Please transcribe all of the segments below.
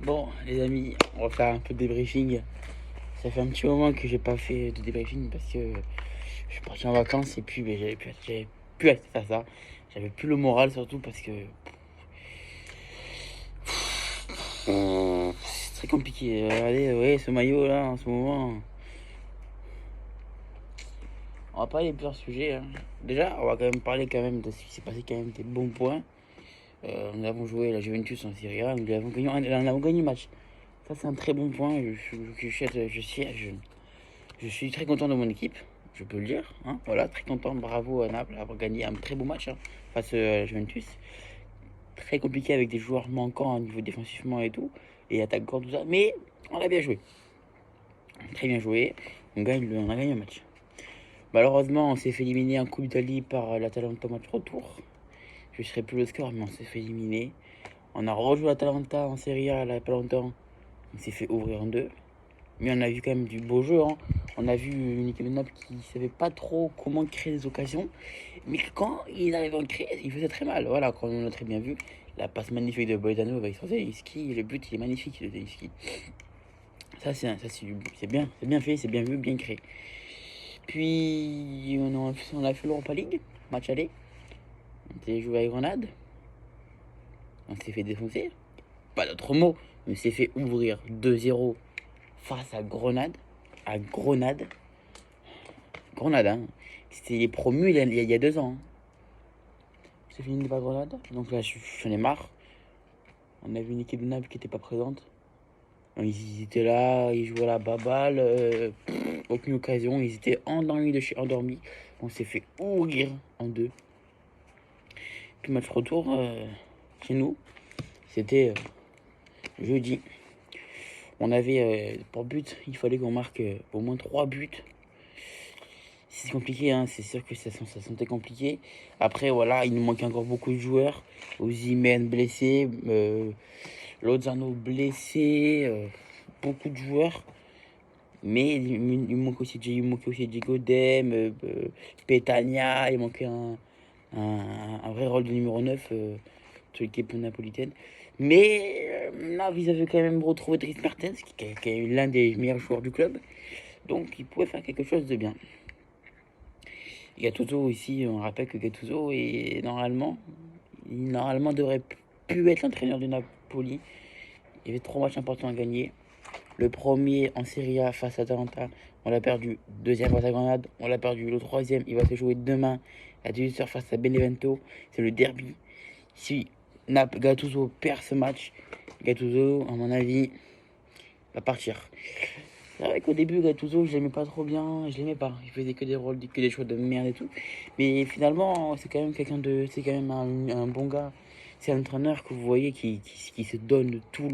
Bon, les amis, on va faire un peu de débriefing. Ça fait un petit moment que j'ai pas fait de débriefing parce que je suis parti en vacances et puis j'avais plus à faire ça. J'avais plus le moral surtout parce que c'est très compliqué. Regardez, ouais, ce maillot là en ce moment. On va parler des pires sujets, hein. Déjà, on va quand même parler quand même de ce qui s'est passé, quand même des bons points. Nous avons joué la Juventus en Serie A, nous avons gagné le match. Ça, c'est un très bon point. Je suis très content de mon équipe, je peux le dire, hein. Voilà, très content. Bravo à Naples d'avoir gagné un très beau match, hein, face à la Juventus. Très compliqué avec des joueurs manquants au niveau défensivement et tout, et attaquant, tout ça. Mais on a bien joué. Très bien joué. On a gagné le match. Malheureusement, on s'est fait éliminer en Coupe d'Italie par l'Atalanta au match retour. Je ne serai plus le score, mais on s'est fait éliminer. On a rejoué l'Atalanta en Serie A là, il n'y a pas longtemps. On s'est fait ouvrir en deux. Mais on a vu quand même du beau jeu, hein. On a vu une équipe de Naples qui ne savait pas trop comment créer des occasions. Mais quand il arrivait à en créer, il faisait très mal. Voilà, quand on a très bien vu. La passe magnifique de Boydano avec Zelinski. Le but, il est magnifique de Zelinski. C'est bien fait, c'est bien vu, bien créé. Puis, on a fait l'Europa League, match aller. On s'est joué à Grenade. On s'est fait défoncer. Pas d'autre mot. On s'est fait ouvrir 2-0 face à Grenade. À Grenade. Grenade, hein. C'était les promus il y a 2 ans, hein. C'est fini par Grenade. Donc là, j'en ai marre. On a vu une équipe de Naples qui n'était pas présente. Ils étaient là, ils jouaient à la baballe. Aucune occasion. Ils étaient endormis de chez endormis. On s'est fait ouvrir en deux. Puis match retour chez nous. C'était jeudi. On avait pour but, il fallait qu'on marque au moins 3 buts. C'est compliqué, hein, c'est sûr que ça sentait compliqué. Après, voilà, il nous manquait encore beaucoup de joueurs. Osimhen blessé, Lozano blessé, beaucoup de joueurs. Mais il manquait aussi Diego Dem, Petagna, il manquait un vrai rôle de numéro 9 sur l'équipe napolitaine. Mais là, ils avaient quand même retrouvé Dries Mertens, qui est l'un des meilleurs joueurs du club. Donc, il pouvait faire quelque chose de bien. Gattuso ici, on rappelle que Gattuso normalement devrait plus être l'entraîneur de Napoli. Il y avait 3 matchs importants à gagner. Le premier en Serie A face à Atalanta, on l'a perdu. Deuxième face à Grenade, on l'a perdu. Le troisième, il va se jouer demain à 18h face à Benevento. C'est le derby. Si Gattuso perd ce match, Gattuso, à mon avis, va partir. C'est vrai qu'au début, Gattuso, je l'aimais pas trop bien, je l'aimais pas. Il faisait que des rôles, que des choix de merde et tout. Mais finalement, c'est quand même c'est quand même un bon gars. C'est un entraîneur que vous voyez qui se donne tout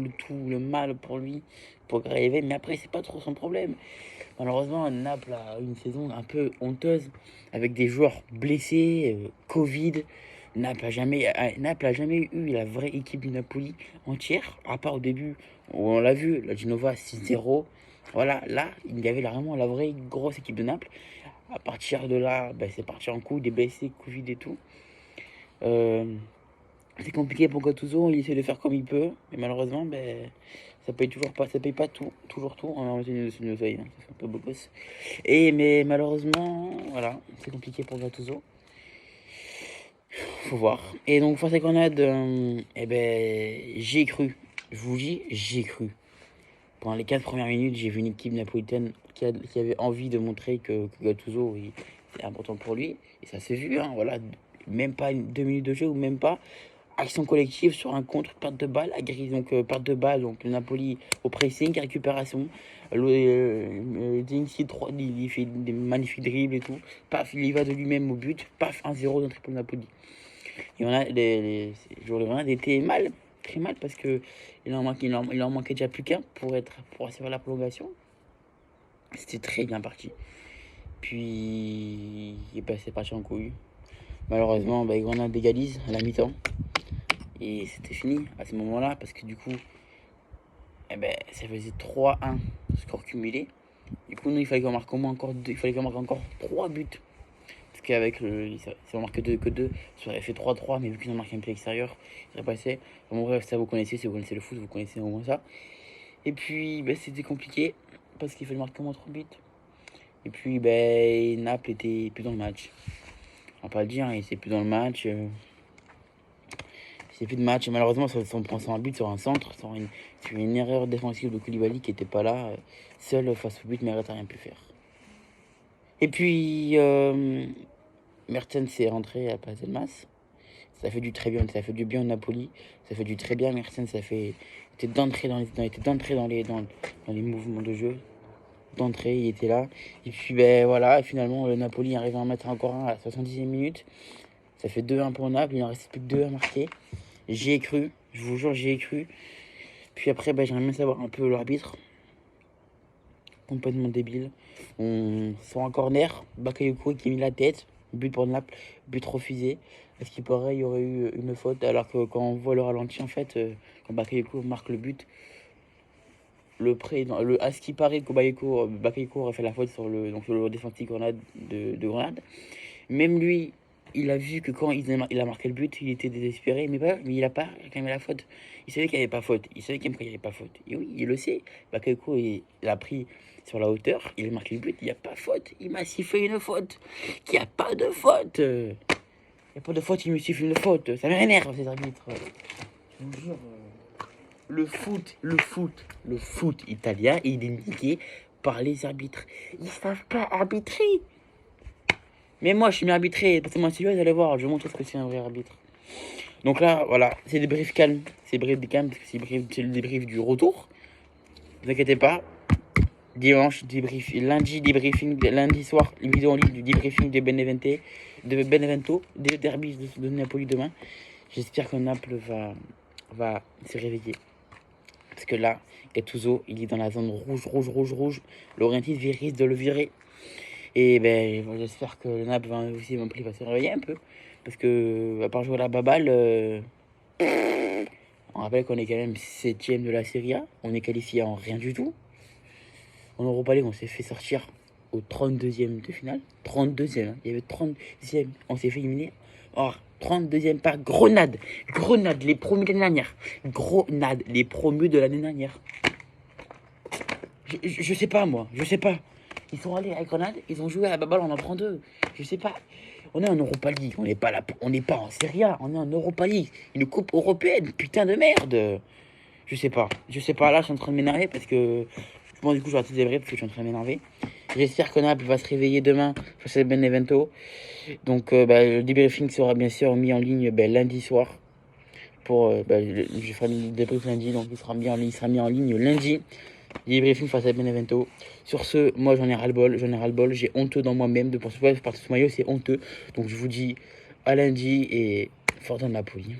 le mal pour lui, pour arriver. Mais après, c'est pas trop son problème. Malheureusement, Naples a une saison un peu honteuse avec des joueurs blessés, Covid. Naples a jamais eu la vraie équipe du Napoli entière, à part au début où on l'a vu, la Genova 6-0. Voilà, là, il y avait vraiment la vraie grosse équipe de Naples. À partir de là, ben, c'est parti en couille, des blessés, Covid et tout. Euh, c'est compliqué pour Gattuso, il essaie de faire comme il peut, mais malheureusement, ben, ça paye pas tout, toujours tout. C'est une oseille, hein, c'est un peu beau gosse. Mais malheureusement, voilà, c'est compliqué pour Gattuso. Faut voir. Et donc face à Grenade, eh ben, j'ai cru. Je vous dis, j'ai cru. Pendant les 4 premières minutes, j'ai vu une équipe napolitaine qui avait envie de montrer que Gattuso, c'est important pour lui. Et ça s'est vu, hein, voilà. Même pas 2 minutes de jeu ou même pas. Action collective sur un contre, perte de balle, donc perte de balle, donc le Napoli au pressing, récupération. Zinzi 3, il fait des magnifiques dribbles et tout. Paf, il y va de lui-même au but. Paf, 1-0 dans triple Napoli. Et on a les joueurs de Grenade étaient mal, très mal, parce que il en manquait déjà plus qu'un pour assurer la prolongation. C'était très bien parti. Puis c'est parti en couille. Malheureusement, bah, Grenade égalise à la mi-temps. Et c'était fini à ce moment-là, parce que du coup, eh ben, ça faisait 3-1 score cumulé. Du coup, nous, il fallait qu'on marque encore 3 buts. Parce qu'avec ils ont marqué que 2, ça aurait fait 3-3, mais vu qu'ils ont marqué un pied extérieur, ça serait passé. Bon, bref, ça vous connaissez, si vous connaissez le foot, vous connaissez au moins ça. Et puis, c'était compliqué, parce qu'il fallait marquer au moins 3 buts. Et puis, Naples était plus dans le match. On va pas le dire, il était plus dans le match. C'est plus de match. Et malheureusement, on prend un but sur un centre, sur une erreur défensive de Koulibaly qui n'était pas là, seul face au but, mais n'a rien pu faire. Et puis, Mertens est rentré à la place d'Elmas. Ça fait du très bien, ça fait du bien au Napoli. Ça fait du très bien, Mertens, était d'entrée dans les mouvements de jeu. D'entrée, il était là. Et puis, voilà, finalement, le Napoli arrive à en mettre encore un à la 70e minute. Ça fait 2-1 pour Naples, il en reste plus que 2 à marquer. J'y ai cru, je vous jure, j'y ai cru. Puis après, j'aimerais bien savoir un peu l'arbitre. Complètement débile. On sort un corner, Bakayoko qui a mis la tête, but pour Naples, but refusé. Est-ce qu'il paraît, il y aurait eu une faute, alors que quand on voit le ralenti, en fait, quand Bakayoko marque le but, à ce qui paraît que Bakayoko aurait fait la faute sur le défensif Grenade de Grenade. Même lui, il a vu que quand il a marqué le but, il était désespéré, mais il a pas réclamé la faute. Il savait qu'il n'y avait pas faute. Il savait qu'il n'y avait pas faute. Et oui, il le sait. Bakayoko, il a pris sur la hauteur, il a marqué le but, il n'y a pas faute. Il m'a sifflé une faute. Il n'y a pas de faute. Il n'y a pas de faute, il me siffle une faute. Ça m'énerve, ces arbitres. Je vous jure. Le foot italien, il est niqué par les arbitres. Ils savent pas arbitrer. Mais moi, je suis bien arbitré. Passez-moi celui-là, vous allez voir. Je vais montrer ce que c'est un vrai arbitre. Donc là, voilà, c'est des briefs calmes. C'est des briefs calmes parce que c'est le débrief du retour. Ne vous inquiétez pas. Dimanche, débrief. Lundi, débriefing. Lundi soir, une vidéo en ligne du débriefing de Benevento, des derbies de Napoli demain. J'espère que Naples va se réveiller. Parce que là, Gattuso, il est dans la zone rouge. Laurentiis risque de le virer. Et j'espère que le Naples va se réveiller un peu. Parce que, à part jouer à la baballe, on rappelle qu'on est quand même 7ème de la Serie A. On est qualifié en rien du tout. En Europa League, on s'est fait sortir au 32e de finale. 32e, hein. Il y avait 30e. On s'est fait éliminer. Or, 32e par Grenade. Grenade, les promus de l'année dernière. Grenade, les promus de l'année dernière. Je sais pas, moi. Je sais pas. Ils sont allés à Grenade, ils ont joué à la baballe, on en prend 2. Je sais pas. On est en Europa League, on n'est pas en Serie A, on est en Europa League. Une coupe européenne, putain de merde. Je sais pas, là je suis en train de m'énerver parce que... Bon, du coup, je vais arrêter de parce que je suis en train de m'énerver. J'espère que Naples va se réveiller demain face à Benevento. Donc, le debriefing sera bien sûr mis en ligne lundi soir. Je ferai le débrief lundi, donc il sera mis en ligne lundi. Debriefing face à Benevento. Sur ce, moi j'en ai ras-le-bol, j'ai honteux dans moi-même de penser que partir ce maillot, c'est honteux. Donc je vous dis à lundi et fort dans Napoli.